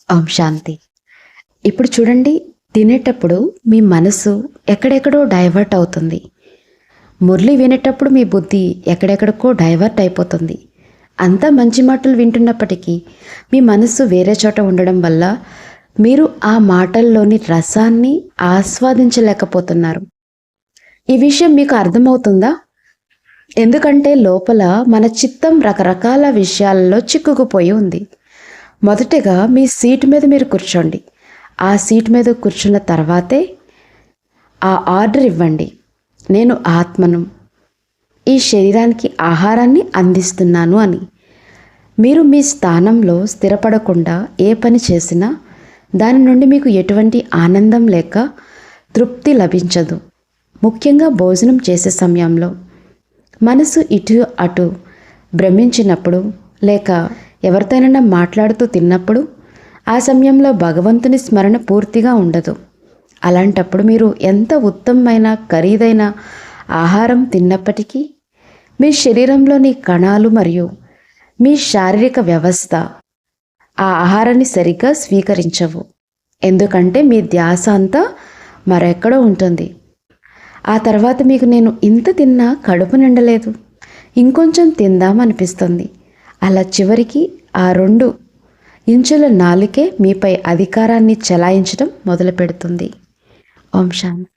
ఓం శాంతి. ఇప్పుడు చూడండి, తినేటప్పుడు మీ మనసు ఎక్కడెక్కడో డైవర్ట్ అవుతుంది. మురళి వినేటప్పుడు మీ బుద్ధి ఎక్కడెక్కడికో డైవర్ట్ అయిపోతుంది. అంతా మంచి మాటలు వింటున్నప్పటికీ మీ మనస్సు వేరే చోట ఉండడం వల్ల మీరు ఆ మాటల్లోని రసాన్ని ఆస్వాదించలేకపోతున్నారు. ఈ విషయం మీకు అర్థమవుతుందా? ఎందుకంటే లోపల మన చిత్తం రకరకాల విషయాలలో చిక్కుకుపోయి ఉంది. మొదటగా మీ సీటు మీద మీరు కూర్చోండి. ఆ సీటు మీద కూర్చున్న తర్వాతే ఆ ఆర్డర్ ఇవ్వండి. నేను ఆత్మను, ఈ శరీరానికి ఆహారాన్ని అందిస్తున్నాను అని. మీరు మీ స్థానంలో స్థిరపడకుండా ఏ పని చేసినా దాని నుండి మీకు ఎటువంటి ఆనందం లేక తృప్తి లభించదు. ముఖ్యంగా భోజనం చేసే సమయంలో మనసు ఇటు అటు భ్రమించినప్పుడు లేక ఎవరితోనైనా మాట్లాడుతూ తిన్నప్పుడు ఆ సమయంలో భగవంతుని స్మరణ పూర్తిగా ఉండదు. అలాంటప్పుడు మీరు ఎంత ఉత్తమమైన ఖరీదైన ఆహారం తిన్నప్పటికీ మీ శరీరంలోని కణాలు మరియు మీ శారీరక వ్యవస్థ ఆ ఆహారాన్ని సరిగ్గా స్వీకరించవు. ఎందుకంటే మీ ధ్యాస అంతా మరెక్కడో ఉంటుంది. ఆ తర్వాత మీకు నేను ఇంత తిన్నా కడుపు నిండలేదు, ఇంకొంచెం తిందామనిపిస్తుంది. అలా చివరికి ఆ 2 ఇంచుల నాలుకే మీపై అధికారాన్ని చెలాయించడం మొదలు పెడుతుంది. ఓం శాంతి.